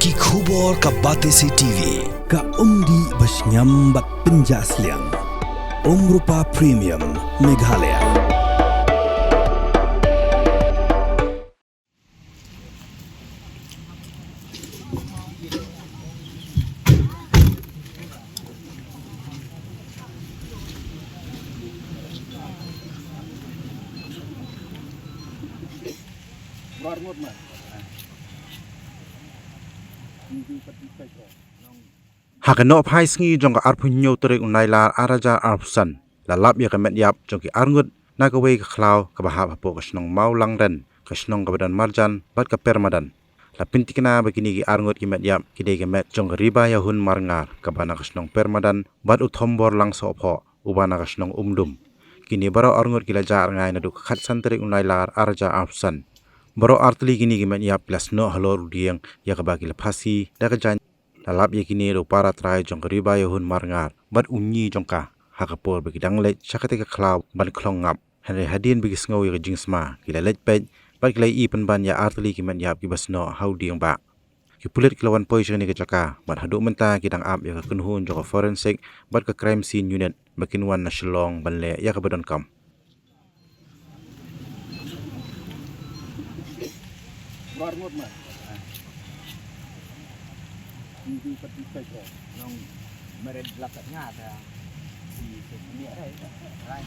Ki khubor ka Batesi TV ka umdi basnyambak penjaslian Rupa Premium Meghalaya. Hakano Phasi jong ka arpunyo tere unaila araja arpsan lalap ya ka Metïap jong ki Ngut nagawe ka khlaw ka bahap hapo ka snong mau langren ka snong ka badan marjan bat ka permadan la pintikna begini ki Ngut ki Metïap ki de ka met jong riba ya hun marngar ka bana ka snong permadan bat uthombor lang so pho ubana ka snong umdum kini baro Ngut ki la ja Rngai na du khat san tere unaila araja arpsan baro artli kini ki Metïap plus no halor dieng ya ka bagi la Phasi da ka jan lalap ye kini ro para trai jong riba ye hun marngar bat unyi jongka hakapor bagi dangle chakate ka khlaw ban khlong ngap henre hadin bagi sngo ye jingsma kila lech pej bat kila I penban ya artli ki Metïap ki basno haudi yang ba ki pulit kilawan poison ni ka chaka bat hadu menta ki dang ap ye ka kunhun jong forensic bat ka crime scene unit bakin wan na shlong banle ya ka badon kam Hindi patipay ko nung mered lakat nga ta si niya ray ray